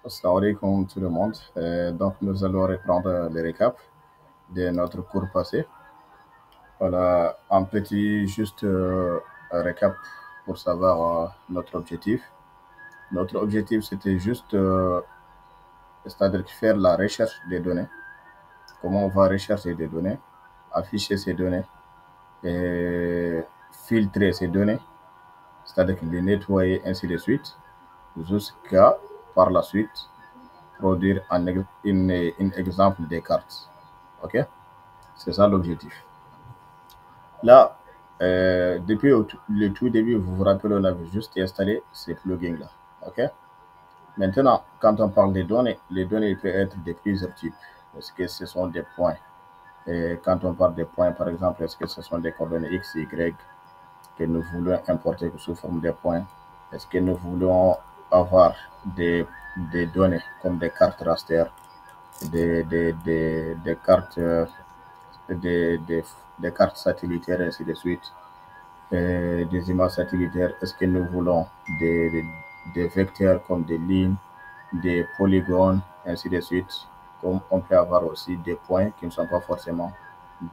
Assalamu alaikum tout le monde. Donc, nous allons reprendre le récap de notre cours passé. Voilà, un petit juste récap pour savoir notre objectif. Notre objectif, c'était juste, c'est-à-dire faire la recherche des données. Comment on va rechercher des données, afficher ces données et filtrer ces données, c'est-à-dire les nettoyer, ainsi de suite, jusqu'à, par la suite, produire un exemple des cartes. OK? C'est ça l'objectif. Là, depuis le tout début, vous vous rappelez, on avait juste installé ces plugins-là. OK? Maintenant, quand on parle des données, les données peuvent être de plusieurs types. Est-ce que ce sont des points? Et quand on parle des points, par exemple, est-ce que ce sont des coordonnées X, Y que nous voulons importer sous forme de points? Est-ce que nous voulons avoir des données comme des cartes raster, des cartes, des, des, des cartes satellitaires, ainsi de suite, des images satellitaires? Est-ce que nous voulons des vecteurs comme des lignes, des polygones, ainsi de suite? Comme on peut avoir aussi des points qui ne sont pas forcément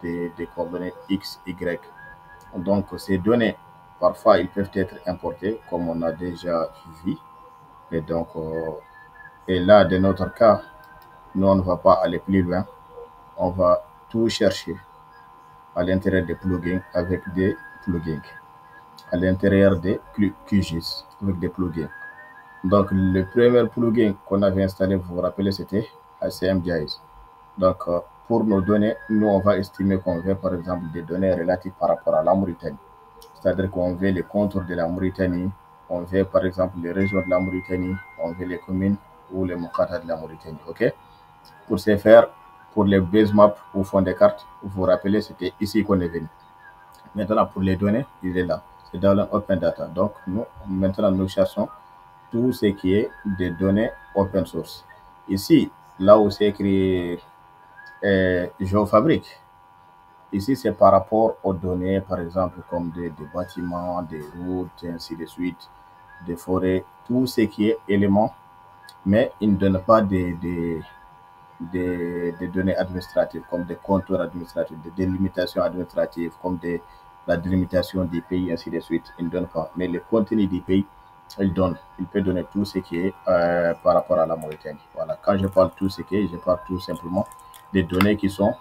des coordonnées X, Y. Donc, ces données, parfois, ils peuvent être importées, comme on a déjà vu. Et donc, et là, dans notre cas, nous, on ne va pas aller plus loin. On va tout chercher à l'intérieur des plugins avec des plugins, à l'intérieur des QGIS avec des plugins. Donc, le premier plugin qu'on avait installé, vous vous rappelez, c'était ACMGIS. Donc, pour nos données, nous, on va estimer qu'on veut, par exemple, des données relatives par rapport à la Mauritanie. C'est-à-dire qu'on veut les contours de la Mauritanie, on veut, par exemple, les régions de la Mauritanie, on veut les communes ou les mokata de la Mauritanie. OK? Pour ce faire, pour les base maps au fond des cartes, vous vous rappelez, c'était ici qu'on est venu. Maintenant, pour les données, il est là. C'est dans l'open data. Donc, maintenant, nous cherchons tout ce qui est des données open source. Ici, là où c'est écrit géofabrique, ici, c'est par rapport aux données, par exemple, comme des bâtiments, des routes, ainsi de suite, des forêts, tout ce qui est élément, mais il ne donne pas des données administratives, comme des contours administratifs, des délimitations administratives, comme la délimitation des pays, ainsi de suite. Il ne donne pas. Mais le contenu des pays, il donne. Il peut donner tout ce qui est par rapport à la Mauritanie. Voilà. Quand je parle tout ce qui est, je parle tout simplement des données qui sont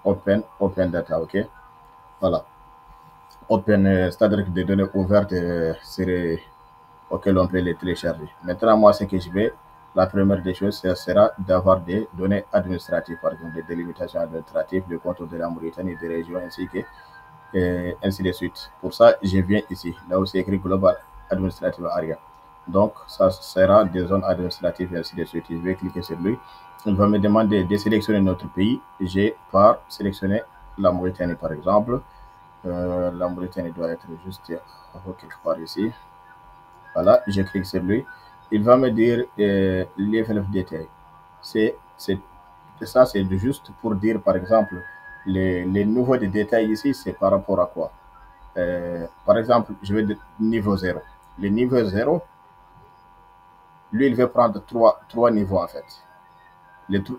open data, OK? Voilà. Open, c'est-à-dire des données ouvertes auxquelles on peut les télécharger. Maintenant, moi, ce que je vais, la première des choses, ce sera d'avoir des données administratives, par exemple des délimitations administratives, le contour de la Mauritanie, des régions, ainsi de suite. Pour ça, je viens ici, là où c'est écrit Global Administrative Area. Donc, ça sera des zones administratives, ainsi de suite. Je vais cliquer sur lui. Il va me demander de sélectionner notre pays. J'ai par sélectionner la Mauritanie, par exemple. La Mauritanie doit être juste quelque part ici. Voilà, je clique sur lui. Il va me dire level of detail. Ça, c'est juste pour dire, par exemple, les niveaux de détails ici, c'est par rapport à quoi? Par exemple, je vais dire niveau 0. Le niveau 0, lui, il veut prendre trois niveaux en fait.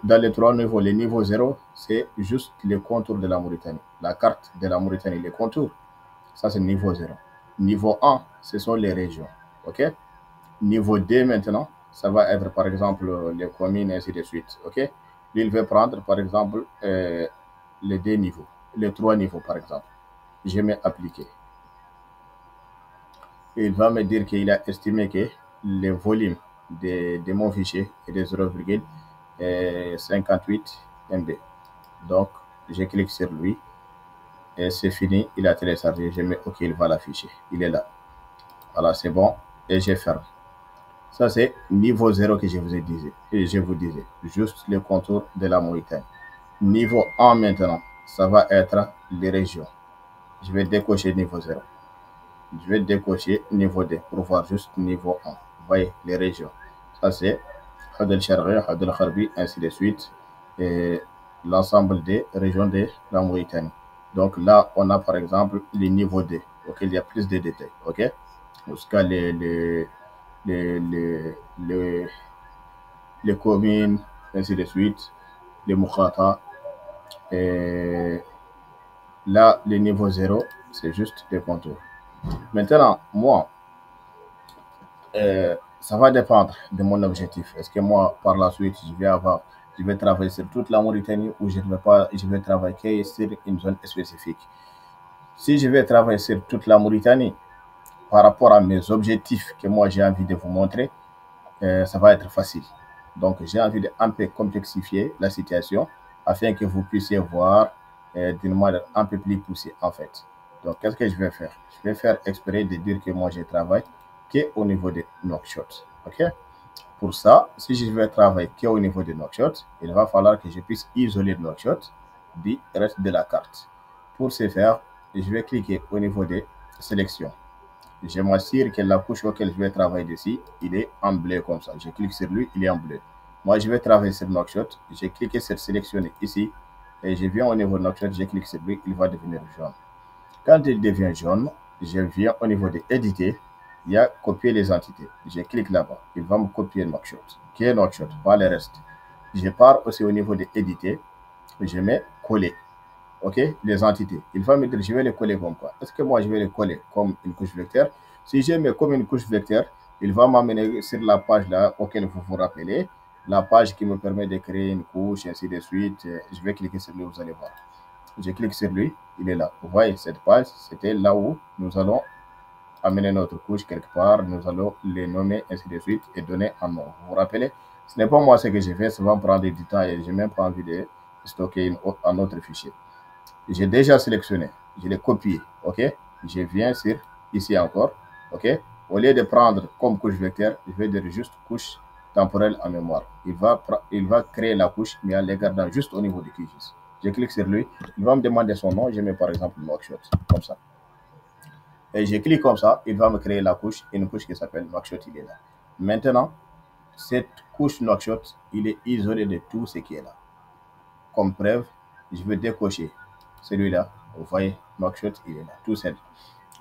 Dans les trois niveaux, le niveau 0, c'est juste les contours de la Mauritanie. La carte de la Mauritanie, les contours, ça c'est niveau 0. Niveau 1, ce sont les régions. OK? Niveau 2 maintenant, ça va être par exemple les communes, ainsi de suite. OK? Lui, il veut prendre par exemple les deux niveaux, les trois niveaux par exemple. Je mets appliquer. Et il va me dire qu'il a estimé que le volume de mon fichier est de 0,58 MB. Donc, je clique sur lui et c'est fini. Il a téléchargé. Je mets OK, il va l'afficher. Il est là. Voilà, c'est bon. Et je ferme. Ça, c'est niveau 0 que je vous disais. Juste le contour de la Mauritanie. Niveau 1 maintenant, ça va être les régions. Je vais décocher niveau 0. Je vais décocher niveau 2 pour voir juste niveau 1. Vous voyez, les régions. Ça, c'est Hadel Sharri, Hadel Kharbi, ainsi de suite. Et l'ensemble des régions de la Mauritanie. Donc là, on a par exemple les niveaux 2, auquel il y a plus de détails. OK? Jusqu'à les, les communes, ainsi de suite, les mukhata. Et là, le niveau 0, c'est juste des contours. Maintenant, moi, ça va dépendre de mon objectif. Est-ce que moi, par la suite, je vais travailler sur toute la Mauritanie ou je ne vais pas, je vais travailler sur une zone spécifique. Si je vais travailler sur toute la Mauritanie, par rapport à mes objectifs que moi j'ai envie de vous montrer, ça va être facile. Donc, j'ai envie de un peu complexifier la situation afin que vous puissiez voir d'une manière un peu plus poussée en fait. Donc, qu'est-ce que je vais faire? Je vais faire exprès de dire que moi je travaille qu'au niveau de Nouakchott. OK? Pour ça, si je vais travailler qu'au niveau de Nouakchott, il va falloir que je puisse isoler Nouakchott du reste de la carte. Pour ce faire, je vais cliquer au niveau de sélection. Je m'assure que la couche auquel je vais travailler dessus, il est en bleu comme ça. Je clique sur lui, il est en bleu. Moi, je vais travailler sur Nouakchott. J'ai cliqué sur sélectionner ici et je viens au niveau de Nouakchott, je clique sur lui, il va devenir jaune. Quand il devient jaune, je viens au niveau de éditer, il y a copier les entités. Je clique là-bas, il va me copier Nouakchott. Qui est Nouakchott, pas le reste. Je pars aussi au niveau de éditer, je mets coller. OK, les entités. Il va me dire, je vais les coller comme quoi? Est-ce que moi, je vais les coller comme une couche vecteur? Si je mets comme une couche vecteur, il va m'amener sur la page là auquel vous vous rappelez, la page qui me permet de créer une couche, ainsi de suite. Je vais cliquer sur lui, vous allez voir. Je clique sur lui, il est là. Vous voyez, cette page, c'était là où nous allons amener notre couche quelque part, nous allons les nommer, ainsi de suite, et donner un nom. Vous vous rappelez? Ce n'est pas moi ce que j'ai fait, ça va me prendre du temps et je n'ai même pas envie de stocker un autre fichier. J'ai déjà sélectionné, je l'ai copié, OK? Je viens sur ici encore, OK? Au lieu de prendre comme couche vecteur, je vais dire juste couche temporelle en mémoire. Il va créer la couche, mais en les gardant juste au niveau du QGIS. Je clique sur lui, il va me demander son nom, je mets par exemple Nouakchott, comme ça. Et je clique comme ça, il va me créer la couche, une couche qui s'appelle Nouakchott, il est là. Maintenant, cette couche Nouakchott, il est isolé de tout ce qui est là. Comme preuve, je vais décocher celui-là. Vous voyez, Nouakchott, il est là, tout seul.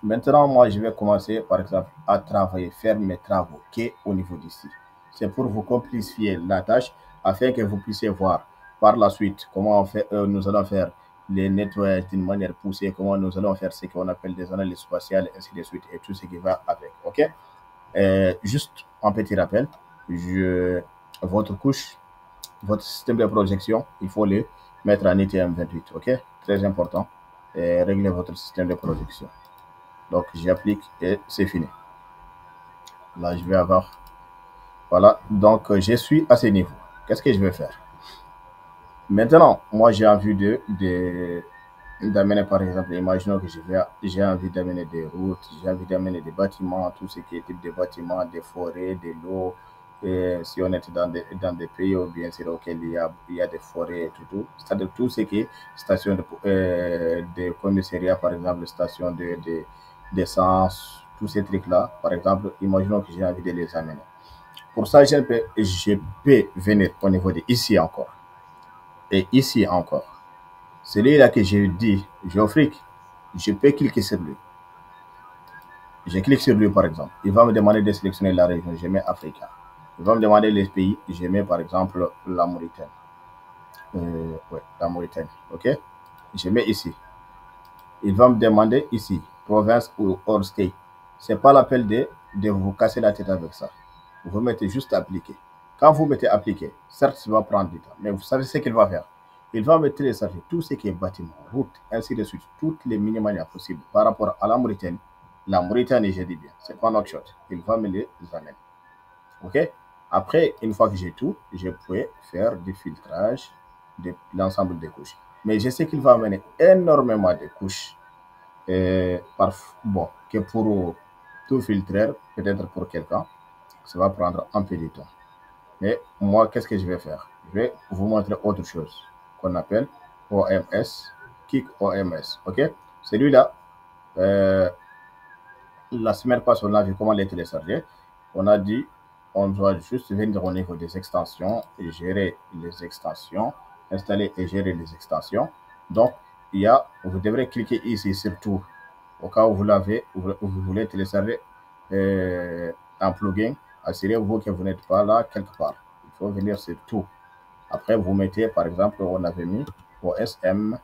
Maintenant, moi, je vais commencer, par exemple, à travailler, faire mes travaux qu'au niveau d'ici. C'est pour vous complexifier la tâche afin que vous puissiez voir par la suite comment nous allons faire les nettoyages d'une manière poussée, comment nous allons faire ce qu'on appelle des analyses spatiales, ainsi de suite, et tout ce qui va avec. OK? Juste un petit rappel, votre couche, votre système de projection, il faut le mettre en ITM28, OK? Très important. Et régler votre système de projection. Donc, j'applique et c'est fini. Là, je vais avoir... Voilà, donc je suis à ce niveau. Qu'est-ce que je vais faire? Maintenant, moi, j'ai envie d'amener, par exemple, imaginons que j'ai envie d'amener des routes, j'ai envie d'amener des bâtiments, tout ce qui est type de bâtiments, des forêts, de l'eau. Si on est dans des pays ou bien sûr auxquels il y a des forêts et tout. C'est-à-dire tout ce qui est station de commissariat, par exemple, station d'essence, tous ces trucs-là, par exemple, imaginons que j'ai envie de les amener. Pour ça, je peux venir au niveau de ici encore. Et ici encore. Celui-là que j'ai dit géophrique, je peux cliquer sur lui. Je clique sur lui par exemple. Il va me demander de sélectionner la région. Je mets Africa. Il va me demander les pays. Je mets par exemple la Mauritanie. Ouais, la Mauritanie. OK? Je mets ici. Il va me demander ici, province ou hors state. Ce n'est pas l'appel de vous casser la tête avec ça. Vous mettez juste appliquer. Quand vous mettez appliquer, certes, ça va prendre du temps, mais vous savez ce qu'il va faire. Il va me télécharger tout ce qui est bâtiment, route, ainsi de suite, toutes les minimales possibles par rapport à la Mauritanie. La Mauritanie, je dis bien, c'est pas Nouakchott. Il va me les amener. OK? Après, une fois que j'ai tout, je peux faire du filtrage de l'ensemble des couches. Mais je sais qu'il va amener énormément de couches. Bon, que pour tout filtrer, peut-être pour quelqu'un, ça va prendre un peu de temps. Mais moi, qu'est-ce que je vais faire? Je vais vous montrer autre chose qu'on appelle OMS, Kick OMS. OK? Celui-là, la semaine passée, on a vu comment les télécharger. On a dit, on doit juste venir au niveau des extensions et gérer les extensions, installer et gérer les extensions. Donc, vous devrez cliquer ici sur tout. Au cas où vous voulez télécharger un plugin, assurez-vous que vous n'êtes pas là quelque part. faut venir sur tout. Après, vous mettez, par exemple, on avait mis OSM.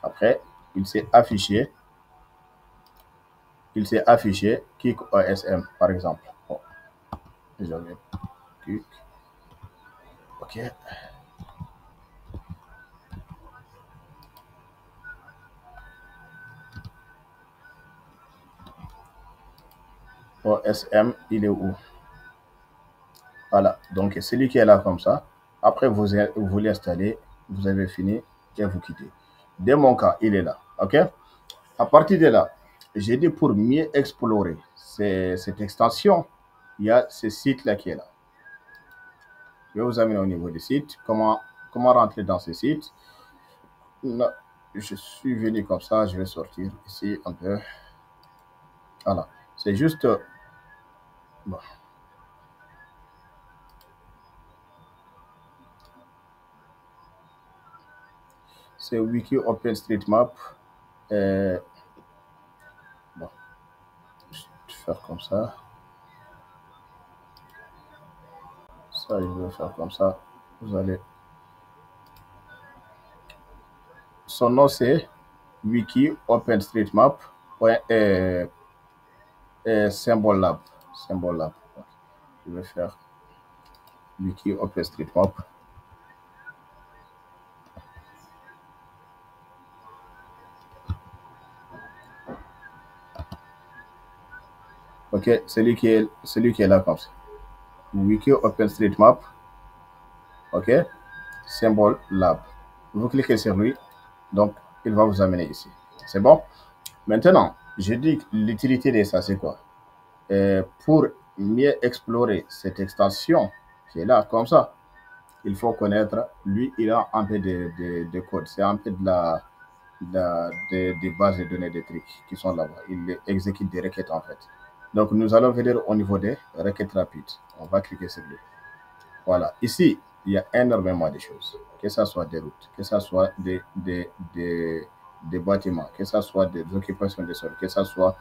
Après, il s'est affiché Kik OSM, par exemple. Bon, désolé. Kik. OK. OSM, il est où? Voilà. Donc, celui qui est là comme ça. Après, vous l'installez. Vous avez fini et vous quittez. Dans mon cas, il est là. OK? À partir de là, j'ai dit pour mieux explorer cette extension, il y a ce site-là qui est là. Je vais vous amener au niveau du site. Comment rentrer dans ce site? Là, je suis venu comme ça. Je vais sortir ici un peu. Voilà. C'est juste... Bon. C'est Wiki OpenStreetMap. Bon. Je vais faire comme ça. Ça, je vais faire comme ça. Vous allez... Son nom, c'est Wiki OpenStreetMap. Symbol Lab. Je vais faire Wiki OpenStreetMap. OK, celui qui est là comme ça. Wiki OpenStreetMap. OK, Symbol Lab. Vous cliquez sur lui, donc il va vous amener ici. C'est bon? Maintenant, je dis l'utilité de ça, c'est quoi? Pour mieux explorer cette extension qui est là comme ça, il faut connaître, lui, il a un peu de code. C'est un peu des bases de données des trucs qui sont là-bas. Il exécute des requêtes en fait. Donc, nous allons venir au niveau des requêtes rapides. On va cliquer sur lui. Voilà. Ici, il y a énormément de choses. Que ce soit des routes, que ce soit des bâtiments, que ce soit des occupations des sols, que ce soit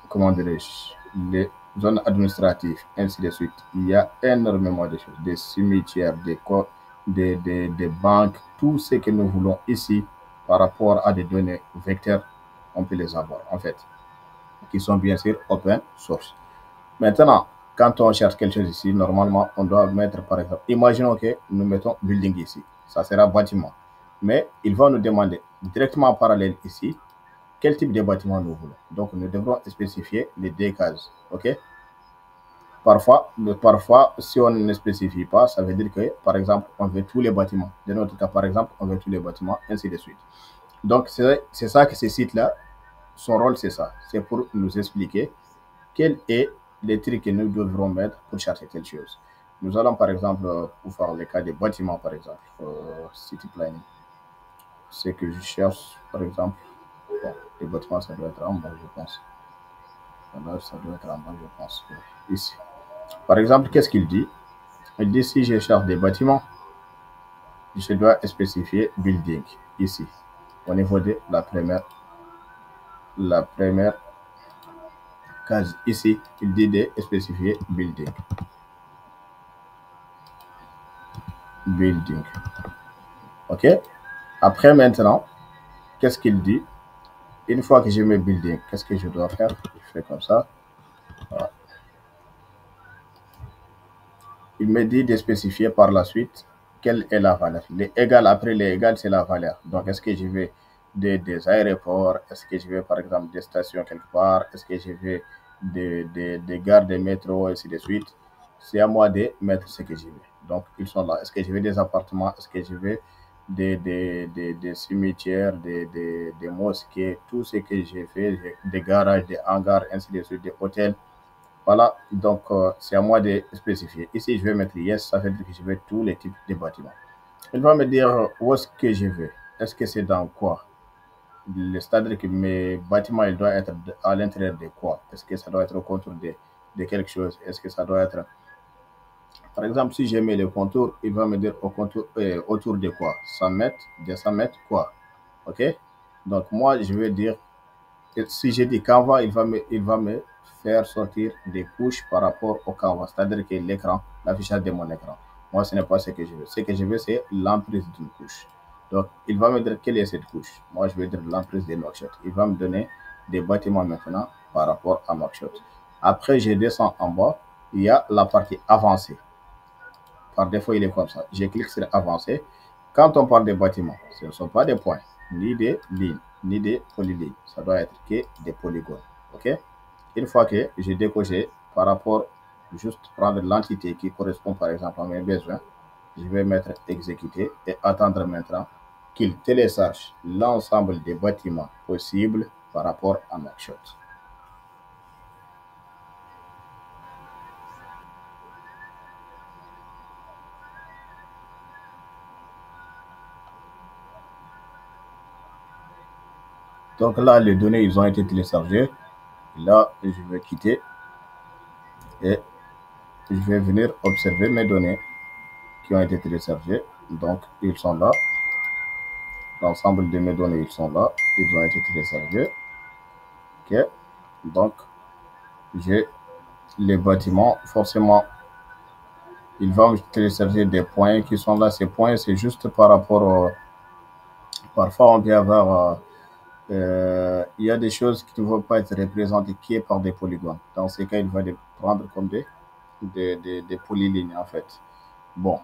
comment dirais-je, les zones administratives, ainsi de suite. Il y a énormément de choses. Des cimetières, des banques, tout ce que nous voulons ici par rapport à des données vecteurs, on peut les avoir en fait, qui sont bien sûr open source. Maintenant, quand on cherche quelque chose ici, normalement, on doit mettre par exemple, imaginons que nous mettons building ici, ça sera bâtiment. Mais il va nous demander directement en parallèle ici, quel type de bâtiment nous voulons. Donc, nous devrons spécifier les deux cases. OK? Parfois, si on ne spécifie pas, ça veut dire que, par exemple, on veut tous les bâtiments. Dans notre cas, par exemple, on veut tous les bâtiments, ainsi de suite. Donc, c'est ça que ce site-là, son rôle, c'est ça. C'est pour nous expliquer quel est les trucs que nous devrons mettre pour chercher quelque chose. Nous allons, par exemple, pour faire le cas des bâtiments, par exemple, city planning. Ce que je cherche, par exemple, bon, les bâtiments, ça doit être en bas, je pense. Alors, ça doit être en bas, je pense. Ici. Par exemple, qu'est-ce qu'il dit? Il dit si je cherche des bâtiments, je dois spécifier building ici, au niveau de la première case. Ici, il dit de spécifier building. OK? Après, maintenant, qu'est-ce qu'il dit? Une fois que j'ai mes building, qu'est-ce que je dois faire? Je fais comme ça. Voilà. Il me dit de spécifier par la suite quelle est la valeur. Les égales, après les égales, c'est la valeur. Donc, est-ce que je vais des aéroports? Est-ce que je vais, par exemple, des stations quelque part? Est-ce que je vais des gares de métro, ainsi de suite? C'est à moi de mettre ce que je veux. Donc, ils sont là. Est-ce que je veux des appartements? Est-ce que je veux des cimetières, des mosquées? Tout ce que j'ai fait, des garages, des hangars, ainsi de suite, des hôtels. Voilà, donc c'est à moi de spécifier. Ici, je vais mettre yes, ça veut dire que je veux tous les types de bâtiments. Il va me dire où est-ce que je veux. Est-ce que c'est dans quoi? C'est-à-dire que mes bâtiments, ils doivent être à l'intérieur de quoi? Est-ce que ça doit être au contour de quelque chose? Est-ce que ça doit être... Par exemple, si je mets le contour, il va me dire au contour, autour de quoi? 100 mètres, 200 mètres, quoi? OK? Donc, moi, je vais dire, si j'ai dit Canva, il va me faire sortir des couches par rapport au canvas, c'est-à-dire que l'écran, l'affichage de mon écran. Moi, ce n'est pas ce que je veux. Ce que je veux, c'est l'emprise d'une couche. Donc, il va me dire quelle est cette couche. Moi, je vais dire l'emprise de Nouakchott. Il va me donner des bâtiments maintenant par rapport à Nouakchott. Après, je descends en bas. Il y a la partie avancée. Par défaut, il est comme ça. Je clique sur avancer. Quand on parle des bâtiments, ce ne sont pas des points, ni des lignes, ni des polylignes. Ça doit être que des polygones. OK? Une fois que j'ai décoché par rapport, juste prendre l'entité qui correspond par exemple à mes besoins, je vais mettre exécuter et attendre maintenant qu'il télécharge l'ensemble des bâtiments possibles par rapport à Nouakchott. Donc là, les données, ils ont été téléchargées. Là, je vais quitter et je vais venir observer mes données qui ont été téléchargées. Donc, ils sont là. L'ensemble de mes données, ils sont là. Ils ont été téléchargés. OK. Donc, j'ai les bâtiments. Forcément, il va me télécharger des points qui sont là. Ces points, c'est juste par rapport au... Parfois, on peut avoir... il y a des choses qui ne vont pas être représentées qui est par des polygones. Dans ces cas, il va les prendre comme des polylignes, en fait. Bon,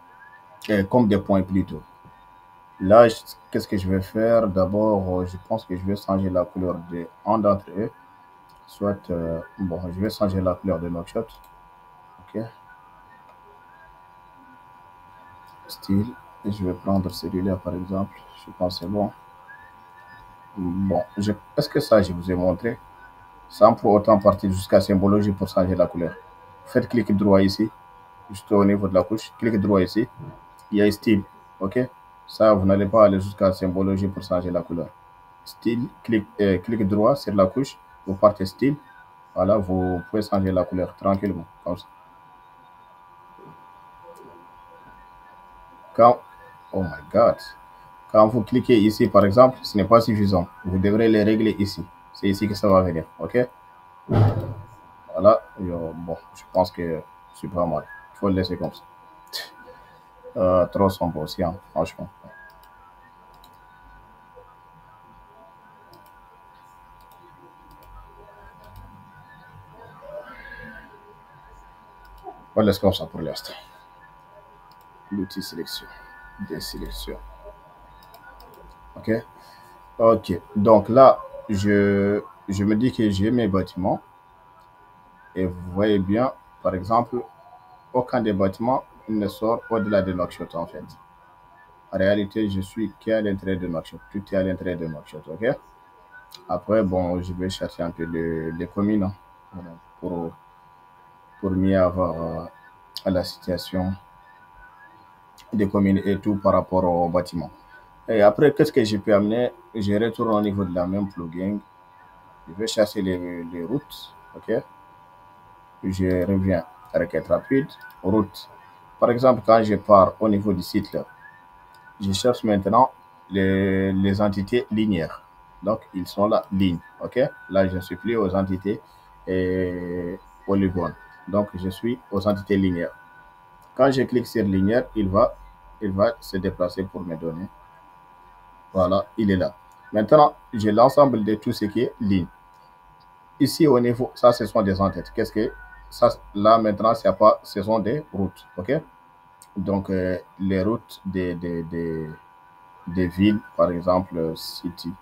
comme des points plutôt. Là, qu'est-ce que je vais faire? D'abord, je pense que je vais changer la couleur de un d'entre eux. Soit, bon, je vais changer la couleur de Nouakchott. OK. Style. Et je vais prendre celui-là, par exemple. Je pense que c'est bon. Bon, est-ce que ça, je vous ai montré? Sans pour autant partir jusqu'à symbologie pour changer la couleur. Faites clic droit ici, juste au niveau de la couche. Clic droit ici. Il y a style. OK. Ça, vous n'allez pas aller jusqu'à symbologie pour changer la couleur. Style, clic droit sur la couche, vous partez style, voilà, vous pouvez changer la couleur tranquillement, comme ça. Quand, oh my god, quand vous cliquez ici, par exemple, ce n'est pas suffisant, vous devrez les régler ici, c'est ici que ça va venir, OK? Voilà, bon, je pense que c'est pas mal, il faut le laisser comme ça. Trop sombre aussi, hein, franchement. On laisse comme ça pour l'instant. L'outil sélection, des sélections. OK? OK. Donc là, je me dis que j'ai mes bâtiments. Et vous voyez bien, par exemple, aucun des bâtiments ne sort au-delà de Nouakchott, en fait. En réalité, je suis qu'à l'intérieur de Nouakchott. Tout est à l'intérieur de Nouakchott, OK? Après, bon, je vais chercher un peu les communes, hein, voilà, pour mieux avoir la situation des communes et tout par rapport aux bâtiments. Et après, qu'est-ce que je peux amener? Je retourne au niveau de la même plugin. Je vais chercher les routes, OK? Je reviens à requête rapide, route. Par exemple, quand je pars au niveau du site, là, je cherche maintenant les entités linéaires. Donc, ils sont là, ligne. OK? Là, je ne suis plus aux entités polygones. Donc, je suis aux entités linéaires. Quand je clique sur linéaire, il va se déplacer pour me donner. Voilà, il est là. Maintenant, j'ai l'ensemble de tout ce qui est ligne. Ici, au niveau, ça, ce sont des entêtes. Qu'est-ce que ça, là, maintenant, pas, ce sont des routes. OK? Donc, les routes des villes, par exemple, city,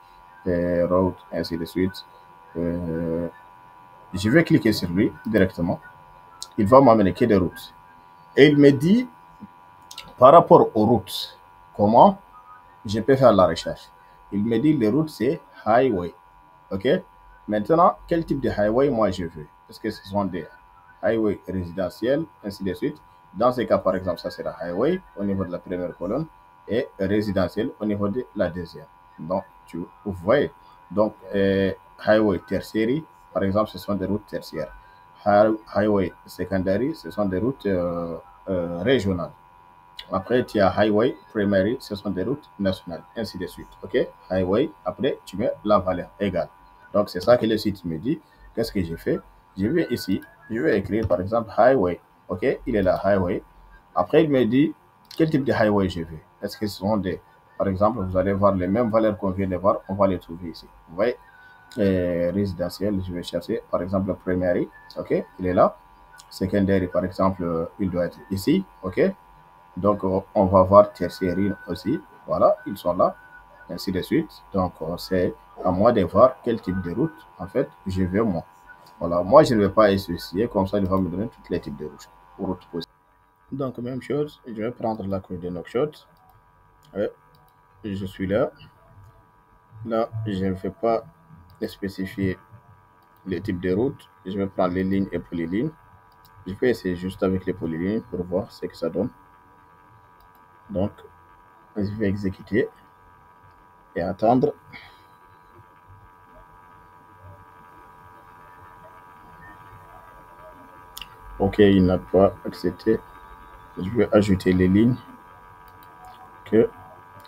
road, ainsi de suite. Je vais cliquer sur lui directement. Il va m'amener que des routes. Et il me dit, par rapport aux routes, comment je peux faire la recherche. Il me dit, les routes, c'est highway. OK? Maintenant, quel type de highway moi je veux? Est-ce que ce sont des highways résidentiels, ainsi de suite? Dans ce cas, par exemple, ça sera highway au niveau de la première colonne et résidentiel au niveau de la deuxième. Donc, vous voyez. Donc, highway tertiary, par exemple, ce sont des routes tertiaires. Highway secondary, ce sont des routes régionales. Après, tu as highway primary, ce sont des routes nationales, ainsi de suite. OK? Highway, après, tu mets la valeur égale. Donc, c'est ça que le site me dit. Qu'est-ce que j'ai fait? Je vais ici, je vais écrire par exemple highway. OK, il est là, highway. Après, il me dit quel type de highway je veux. Est-ce que ce sont des, par exemple, vous allez voir les mêmes valeurs qu'on vient de voir, on va les trouver ici. Vous voyez, résidentiel, je vais chercher par exemple primary. OK, il est là. Secondary, par exemple, il doit être ici. OK, donc on va voir tertiary aussi. Voilà, ils sont là, ainsi de suite. Donc, c'est à moi de voir quel type de route, en fait, je veux moi. Voilà, moi, je ne vais pas associer, comme ça, il va me donner tous les types de routes possibles. Donc, même chose, je vais prendre la couche de Knockshot. Ouais, je suis là. Là, je ne vais pas spécifier les types de routes. Je vais prendre les lignes et polylignes. Je vais essayer juste avec les polylignes pour voir ce que ça donne. Donc, je vais exécuter et attendre. OK, il n'a pas accepté. Je vais ajouter les lignes que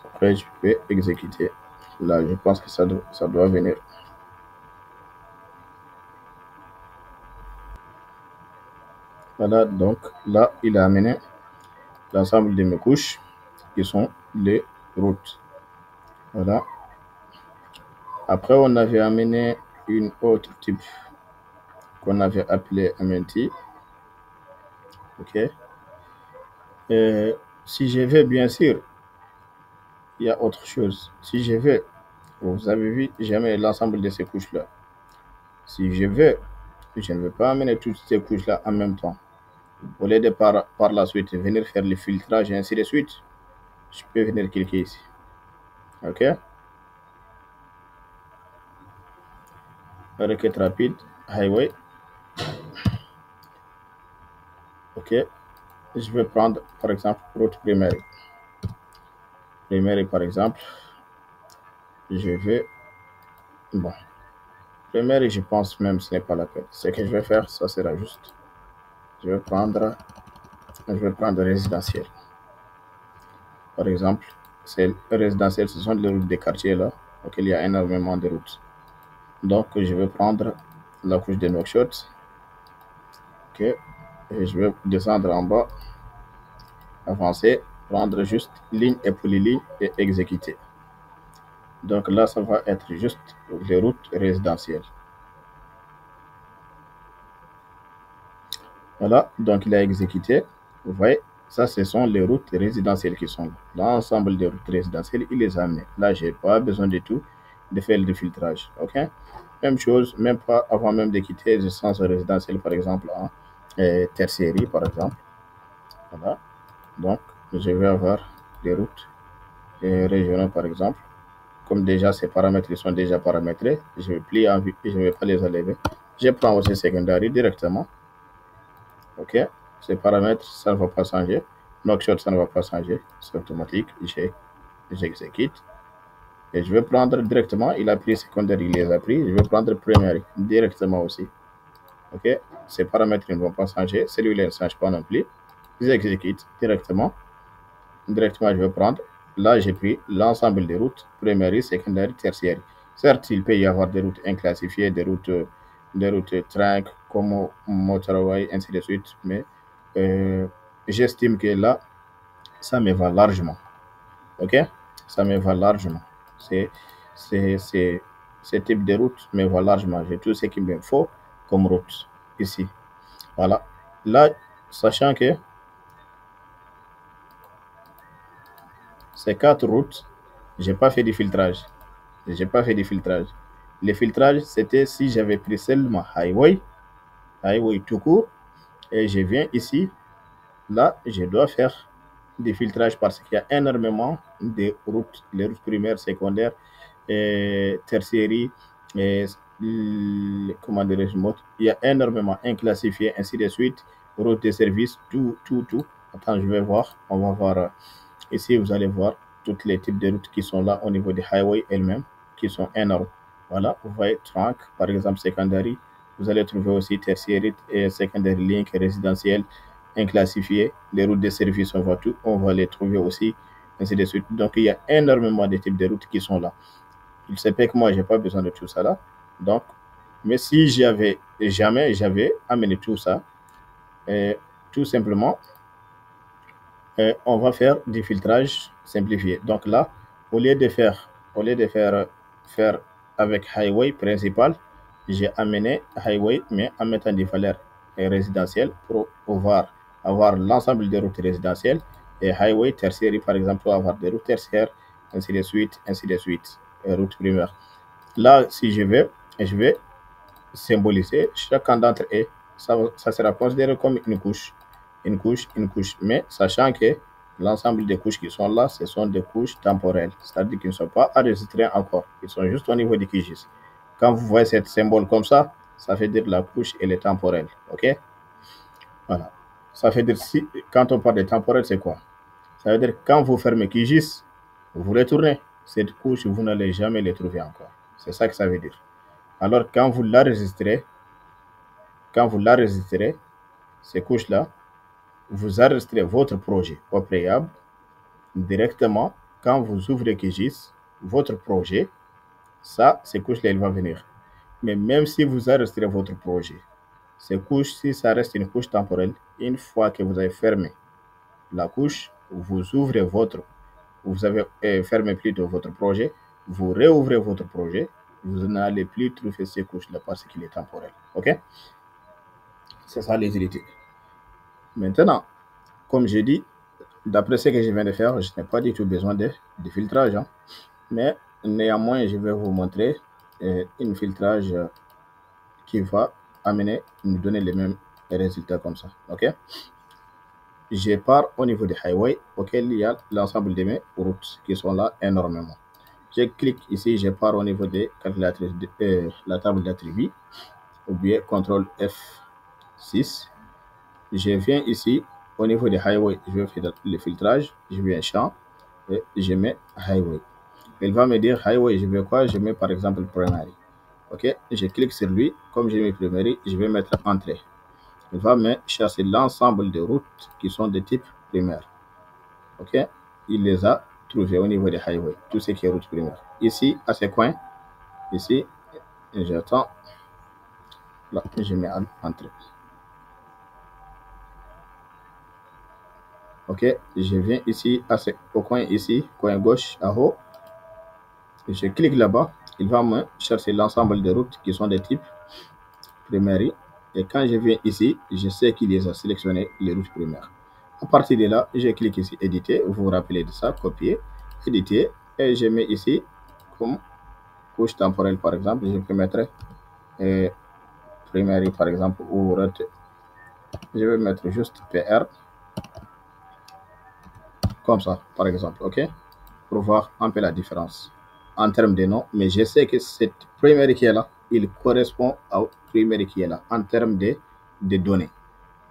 après je vais exécuter. Là, je pense que ça doit venir. Voilà, donc là, il a amené l'ensemble de mes couches qui sont les routes. Voilà. Après, on avait amené une autre type qu'on avait appelé MNT. OK. Si je vais, bien sûr, il y a autre chose. Si je vais, vous avez vu, j'aime l'ensemble de ces couches-là. Si je veux, je ne veux pas amener toutes ces couches-là en même temps. Au lieu de par la suite venir faire le filtrage et ainsi de suite, je peux venir cliquer ici. OK. Requête rapide, highway. OK. Je vais prendre, par exemple, route primaire. Primaire, par exemple, je vais... Bon. Primaire, je pense même ce n'est pas la peine. Ce que je vais faire, ça sera juste. Je vais prendre résidentiel. Par exemple, c'est résidentiel, ce sont les routes des quartiers là, auxquelles il y a énormément de routes. Donc, je vais prendre la couche de Knockshot. OK. Et je vais descendre en bas, avancer, prendre juste ligne et polyligne et exécuter. Donc là, ça va être juste les routes résidentielles. Voilà, donc il a exécuté. Vous voyez, ça, ce sont les routes résidentielles qui sont là. L'ensemble des routes résidentielles, il les a amenées. Là, je n'ai pas besoin de tout, de faire le filtrage. OK? Même chose, même pas avant même de quitter le sens résidentiel, par exemple, en tertiaire, par exemple. Voilà. Donc, je vais avoir des routes régionales, par exemple. Comme déjà ces paramètres sont déjà paramétrés, je vais plier en vue et je ne vais pas les enlever. Je prends aussi secondary directement. OK. Ces paramètres, ça ne va pas changer. Knockshot, ça ne va pas changer. C'est automatique. J'exécute. Et je vais prendre directement. Il a pris secondary, il les a pris. Je vais prendre primary directement aussi. OK. Ces paramètres ne vont pas changer. Celui-là ne change pas non plus. J'exécute directement. Directement, je vais prendre. Là, j'ai pris l'ensemble des routes, primaire, secondaire, tertiaire. Certes, il peut y avoir des routes inclassifiées, des routes track, comme motorway, ainsi de suite, mais j'estime que là, ça me va largement. OK? Ça me va largement. Ce type de route me va largement. J'ai tout ce qu'il me faut comme route ici. Voilà. Là, sachant que ces 4 routes, j'ai pas fait de filtrage. J'ai pas fait de filtrage. Le filtrage, c'était si j'avais pris seulement highway tout court, et je viens ici, là, je dois faire des filtrages parce qu'il y a énormément de routes, les routes primaires, secondaires, tertiaires, et, comment dirais-je, il y a énormément inclassifiés, ainsi de suite, routes de service, tout. Attends, je vais voir, on va voir. Ici, vous allez voir tous les types de routes qui sont là au niveau des highways elles-mêmes, qui sont énormes. Voilà, vous voyez trunk, par exemple secondary. Vous allez trouver aussi tertiary et secondary link résidentiel inclassifié. Les routes de service, on va les trouver aussi, ainsi de suite. Donc, il y a énormément de types de routes qui sont là. Il se peut que moi, je n'ai pas besoin de tout ça là. Donc, Mais si j'avais amené tout ça, tout simplement, on va faire du filtrage simplifié. Donc là, au lieu de faire avec highway principal, j'ai amené highway, mais en mettant des valeurs résidentielles pour pouvoir avoir l'ensemble des routes résidentielles et highway tertiaire, par exemple, pour avoir des routes tertiaires, ainsi de suite, et routes primaires. Là, si je vais symboliser chacun d'entre eux. Ça sera considéré comme une couche, une couche, une couche. Mais sachant que l'ensemble des couches qui sont là, ce sont des couches temporelles, c'est-à-dire qu'ils ne sont pas enregistrés encore. Ils sont juste au niveau du QGIS. Quand vous voyez cette symbole comme ça veut dire la couche, elle est temporelle. OK? Voilà. Ça veut dire, si, quand on parle de temporel, c'est quoi? Ça veut dire que quand vous fermez QGIS, vous retournez. Cette couche, vous n'allez jamais les trouver encore. C'est ça que ça veut dire. Alors, quand vous l'enregistrez, ces couches-là, vous enregistrez votre projet au préalable directement. Quand vous ouvrez QGIS, votre projet, ça, ces couches-là, elles vont venir. Mais même si vous enregistrez votre projet, ces couches, si ça reste une couche temporelle, une fois que vous avez fermé la couche, vous avez fermé plutôt votre projet, vous réouvrez votre projet, vous n'allez plus trouver ces couches-là parce qu'il est temporel. OK? C'est ça les unités. Maintenant, comme j'ai dit, d'après ce que je viens de faire, je n'ai pas du tout besoin de filtrage. Hein. Mais néanmoins, je vais vous montrer un filtrage qui va nous donner les mêmes résultats comme ça. OK? Je pars au niveau des highways auquel il y a l'ensemble de mes routes qui sont là énormément. Je clique ici, je pars au niveau des calculatrices la table d'attributs ou bien CTRL F6. Je viens ici au niveau des highways, je vais faire le filtrage, je viens champ et je mets highway. Il va me dire highway, je mets quoi? Je mets par exemple primary. OK, je clique sur lui, comme j'ai mis primary, je vais mettre entrée. Il va me chercher l'ensemble des routes qui sont de type primaire. OK, il les a trouvées au niveau des highways, tout ce qui est route primaire. Ici, à ce coin, ici, j'attends, là, je mets entrée. OK, je viens ici, au coin ici, coin gauche, en haut. Je clique là-bas, il va me chercher l'ensemble des routes qui sont de type primaire. Et quand je viens ici, je sais qu'il les a sélectionné les routes primaires. À partir de là, je clique ici, éditer, vous vous rappelez de ça, copier, éditer, et je mets ici comme couche temporelle par exemple, je peux mettre primaire par exemple, ou route. Je vais mettre juste PR, comme ça par exemple, OK, pour voir un peu la différence en termes de nom, mais je sais que cette primaire qui est là, il correspond au primaire qui est là en termes de données.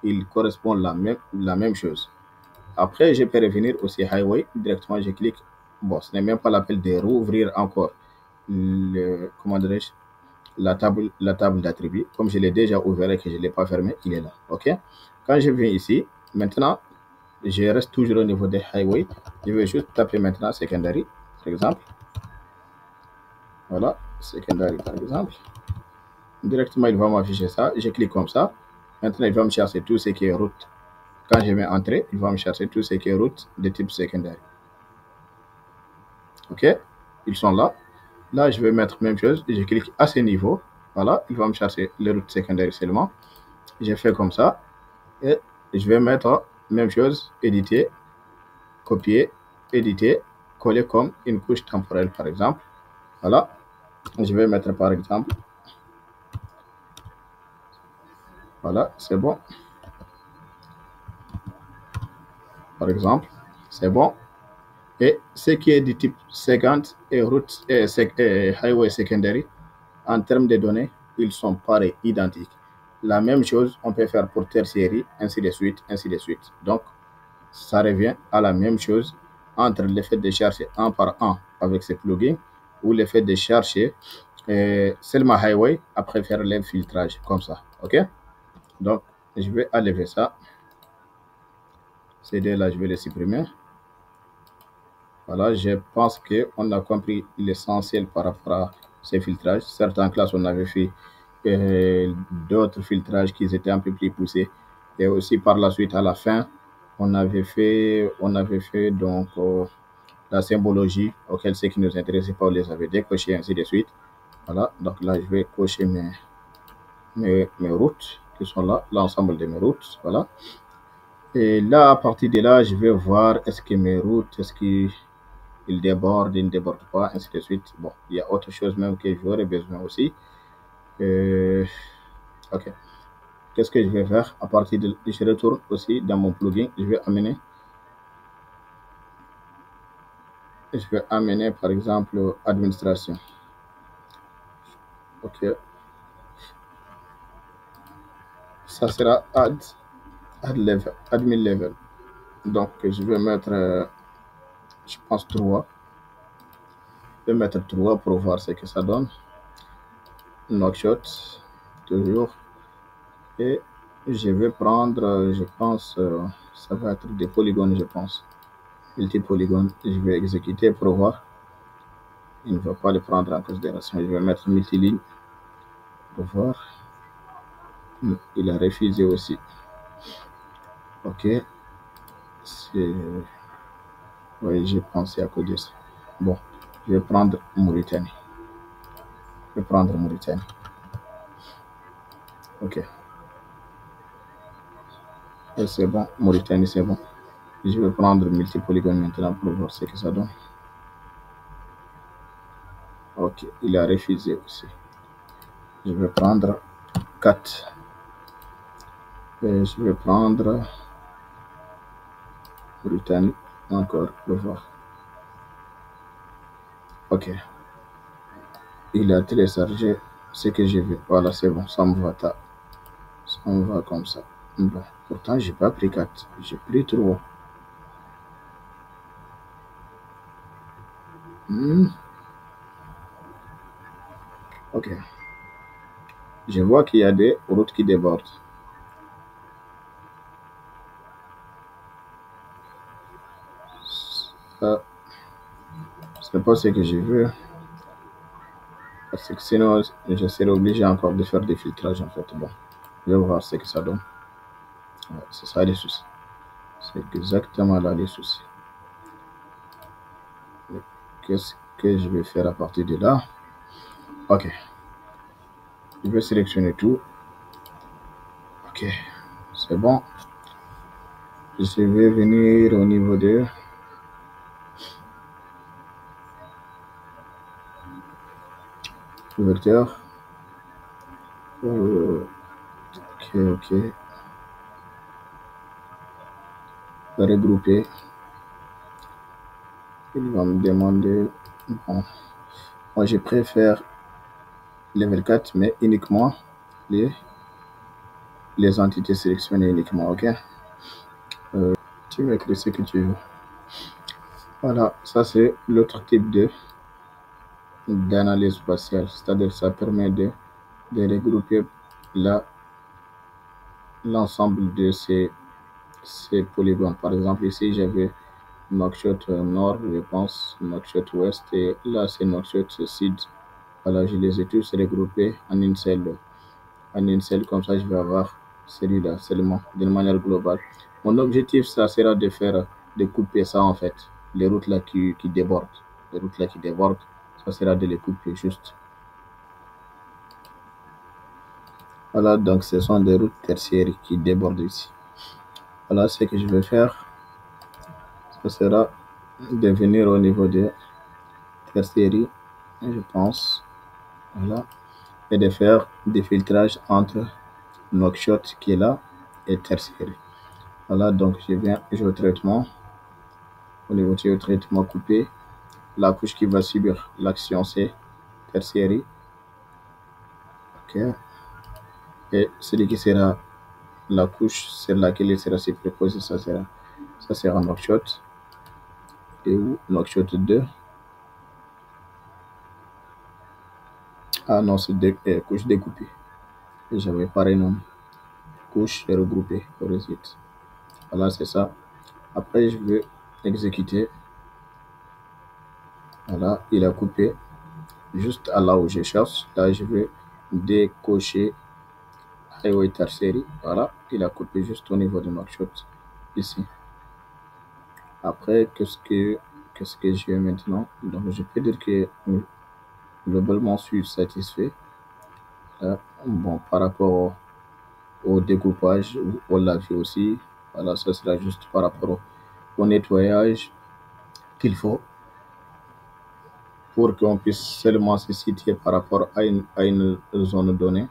Il correspond la même chose. Après, je peux revenir aussi highway, directement je clique. Bon, ce n'est même pas l'appel de rouvrir encore comment dirais-je, la table d'attributs. Comme je l'ai déjà ouvert et que je ne l'ai pas fermé, il est là. OK? Quand je viens ici, maintenant, je reste toujours au niveau des highways. Je vais juste taper maintenant secondary, par exemple. Voilà, secondary par exemple. Directement, il va m'afficher ça. Je clique comme ça. Maintenant, il va me chercher tout ce qui est route. Quand je mets entrée, il va me chercher tout ce qui est route de type secondary. OK, ils sont là. Là, je vais mettre même chose. Je clique à ce niveau. Voilà, il va me chercher les routes secondaires seulement. Je fais comme ça. Et je vais mettre même chose, éditer, copier, éditer, coller comme une couche temporelle par exemple. Voilà, je vais mettre par exemple. Voilà, c'est bon. Par exemple, c'est bon. Et ce qui est du type 50 et route et highway secondary, en termes de données, ils sont pareils, identiques. La même chose, on peut faire pour tertiaire, ainsi de suite, ainsi de suite. Donc, ça revient à la même chose entre le fait de chercher un par un avec ces plugins ou le fait de chercher seulement highway après faire le filtrage comme ça. OK? Donc, je vais enlever ça. Ces deux-là, je vais les supprimer. Voilà, je pense qu'on a compris l'essentiel par rapport à ces filtrages. Certaines classes, on avait fait d'autres filtrages qui étaient un peu plus poussés. Et aussi par la suite, à la fin, on avait fait donc la symbologie auquel ceux qui nous intéressaient pas, on les avait décochés, ainsi de suite. Voilà, donc là, je vais cocher mes routes qui sont là, l'ensemble de mes routes. Voilà. Et là, à partir de là, je vais voir est-ce que mes routes, est-ce qu'ils débordent, ils ne débordent pas, ainsi de suite. Bon, il y a autre chose même que j'aurais besoin aussi. Ok. Qu'est-ce que je vais faire à partir de... Je retourne aussi dans mon plugin. Je vais amener par exemple administration. Ok. Ça sera admin level. Donc je vais mettre, je pense 3. Je vais mettre 3 pour voir ce que ça donne. Knockshot, toujours. Et je vais prendre, je pense, ça va être des polygones, je pense. Multi-polygone, je vais exécuter pour voir. Il ne va pas le prendre en considération. Je vais mettre multiligne pour voir. Il a refusé aussi. Ok. Oui, j'ai pensé à cause de ça. Bon, je vais prendre Mauritanie. Ok. C'est bon. Mauritanie, c'est bon. Je vais prendre multipolygone maintenant pour voir ce que ça donne. Ok, il a refusé aussi. Je vais prendre 4. Et je vais prendre Mauritanie encore pour voir. Ok. Il a téléchargé ce que je veux. Voilà, c'est bon, ça me va. Ça me va comme ça. Bon, pourtant, j'ai pas pris 4. J'ai pris 3. Ok. Je vois qu'il y a des routes qui débordent. Ça, c'est pas ce que je veux. Parce que sinon, je serais obligé encore de faire des filtrages en fait. Bon, je vais voir ce que ça donne. Ouais, c'est ça les soucis. C'est exactement là les soucis. Qu'est-ce que je vais faire à partir de là? Ok. Je vais sélectionner tout. Ok. C'est bon. Je vais venir au niveau de vecteur. Ok. Regrouper. Il va me demander. Bon. Moi, je préfère level 4, mais uniquement les, les entités sélectionnées uniquement. Ok. Tu veux écrire ce que tu veux. Voilà, ça c'est l'autre type d'analyse spatiale, c'est-à-dire ça permet de regrouper l'ensemble de ces polygones. Par exemple, ici j'avais Nouakchott nord, je pense, Nouakchott ouest, et là c'est Nouakchott sud. Voilà, je les ai tous regroupés en une seule, comme ça je vais avoir celui-là seulement, d'une manière globale. Mon objectif, ça sera de couper ça en fait, les routes là qui débordent, les routes là qui débordent, ça sera de les couper juste. Voilà, donc ce sont des routes tertiaires qui débordent ici. Voilà ce que je vais faire, ça sera de venir au niveau de tertiaires, je pense, voilà, et de faire des filtrages entre Nouakchott qui est là et tertiaire. Voilà, donc je viens, je au traitement, au niveau du traitement coupé, la couche qui va subir l'action c'est tertiaire, ok, et celui qui sera la couche sur laquelle il sera superposé, ça sera Nouakchott, et où Nouakchott 2, ah non, c'est couche découpée, j'avais pareil non, couche regroupée, résultat. Voilà, c'est ça. Après, je vais exécuter. Voilà, il a coupé juste à là où je cherche. Là, je vais décocher highway tertiary. Voilà, il a coupé juste au niveau de Nouakchott ici. Après, qu'est-ce que j'ai maintenant? Donc, je peux dire que globalement, je suis satisfait. Bon, par rapport au découpage, on l'a vu aussi. Voilà, ça sera juste par rapport au nettoyage qu'il faut pour qu'on puisse seulement se situer par rapport à une zone donnée.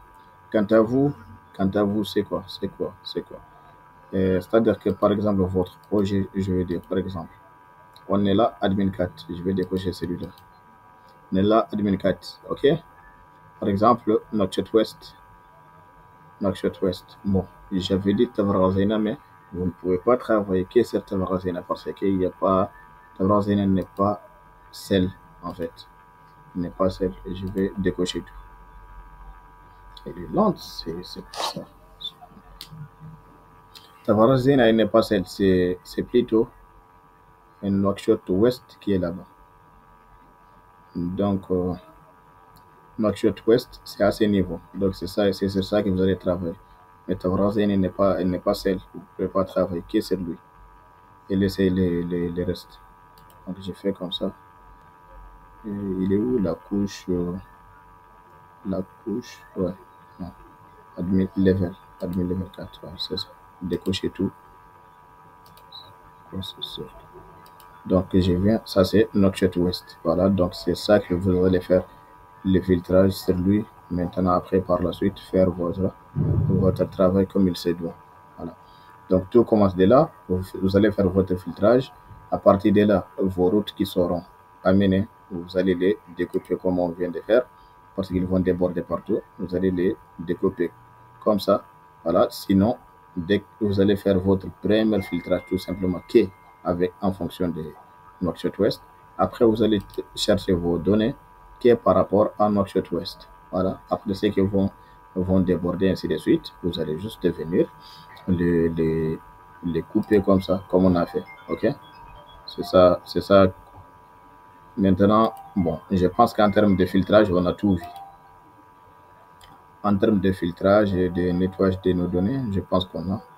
Quant à vous, quant à vous, c'est quoi? C'est quoi? C'est quoi? C'est-à-dire que par exemple, votre projet, je vais dire par exemple, on est là, admin 4, je vais décocher celui-là. On est là, admin 4, ok? Par exemple, Nouakchott Ouest, Nouakchott Ouest. Bon, j'avais dit Tavarazena, mais vous ne pouvez pas travailler que sur Tavarazena parce qu'il n'y a pas, Tavarazena n'est pas celle, en fait. N'est pas celle. Et je vais décocher tout. Elle est lente, c'est pour ça. Tavarazena, elle n'est pas celle, c'est plutôt une Nouakchott Ouest qui est là-bas. Donc, Nouakchott Ouest, c'est à ce niveau. Donc, c'est sur ça que vous allez travailler. Mais Tavarazena, elle n'est pas celle. Vous ne pouvez pas travailler que sur lui et laisser les restes. Donc, j'ai fait comme ça. Et il est où la couche, ouais, non, admin level 4, ouais, c'est ça. Décocher tout. Donc, je viens, ça c'est Nouakchott Ouest. Voilà, donc c'est ça que vous allez faire le filtrage sur lui. Maintenant, après, par la suite, faire votre travail comme il se doit. Voilà. Donc, tout commence de là. Vous allez faire votre filtrage. À partir de là, vos routes qui seront amenées, vous allez les découper comme on vient de faire, parce qu'ils vont déborder partout. Vous allez les découper comme ça. Voilà. Sinon, dès que vous allez faire votre premier filtrage, tout simplement, qui est avec, en fonction de Nouakchott Ouest. Après, vous allez chercher vos données qui est par rapport à Nouakchott Ouest. Voilà. Après, ceux qui vont déborder, ainsi de suite, vous allez juste venir les, les, les couper comme ça, comme on a fait. OK? C'est ça, c'est ça. Maintenant, bon, je pense qu'en termes de filtrage, on a tout vu. En termes de filtrage et de nettoyage de nos données, je pense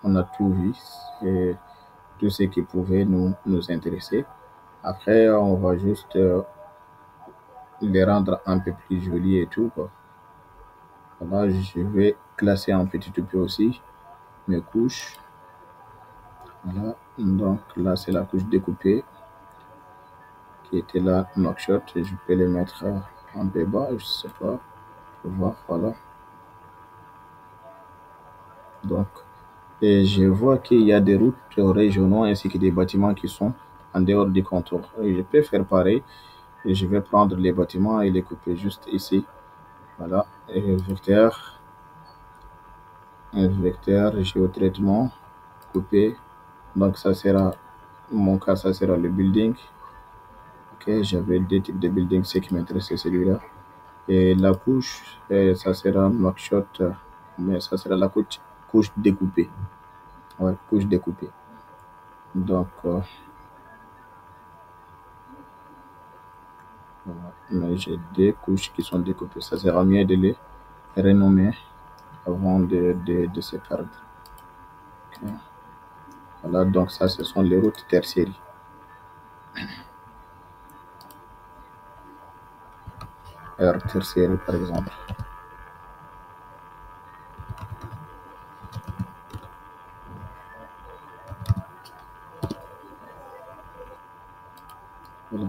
on a tout vu. Et tout ce qui pouvait nous intéresser. Après, on va juste les rendre un peu plus jolis et tout, quoi. Voilà, je vais classer un petit peu aussi mes couches. Voilà, donc là, c'est la couche découpée qui était là, Nouakchott, et je peux les mettre en peu bas, je sais pas, pour voir, voilà. Donc, et je vois qu'il y a des routes régionaux ainsi que des bâtiments qui sont en dehors du contour. Et je peux faire pareil, et je vais prendre les bâtiments et les couper juste ici. Voilà, et vecteur géotraitement, couper. Donc, ça sera, mon cas, ça sera le building. Ok, j'avais deux types de buildings, ce qui m'intéresse, c'est celui-là. Et la couche, ça sera Nouakchott, mais ça sera la couche découpée. Ouais, couche découpée. Donc, voilà. Mais j'ai deux couches qui sont découpées. Ça sera mieux de les renommer avant de se perdre. Ok. Voilà, donc ça, ce sont les routes tertiaires. R tertiaire, par exemple. Voilà.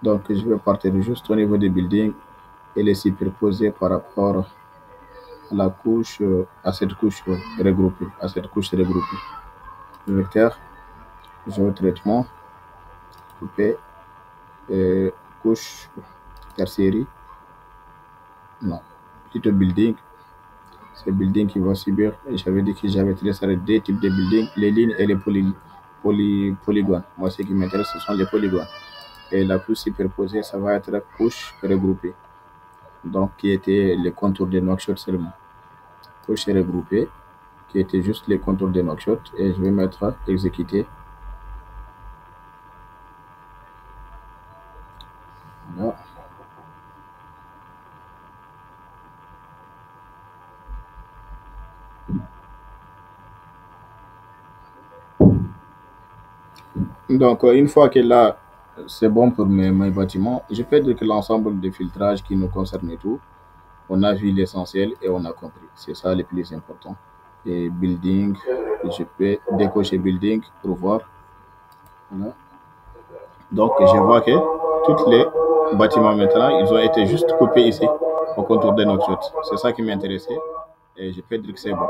Donc, je vais partir juste au niveau des buildings et les superposer par rapport à la couche, à cette couche regroupée, à cette couche regroupée. Vecteur, géotraitement, coupé, couche, tertiaire, non, plutôt building. C'est building qui va subir. Et j'avais dit que j'avais traité deux types de building, les lignes et les polygones. Moi, ce qui m'intéresse, ce sont les polygones. Et la couche superposée, ça va être la couche regroupée. Donc, qui était les contours de Nouakchott seulement. Couche regroupée, qui était juste les contours de Nouakchott. Et je vais mettre exécuter. Voilà. Donc, une fois que là, c'est bon pour mes bâtiments, je peux dire que l'ensemble des filtrages qui nous concerne et tout, on a vu l'essentiel et on a compris. C'est ça le plus important. Et building, je peux décocher building pour voir. Voilà. Donc, je vois que tous les bâtiments maintenant, ils ont été juste coupés ici au contour de notre chute. C'est ça qui m'intéressait et je peux dire que c'est bon.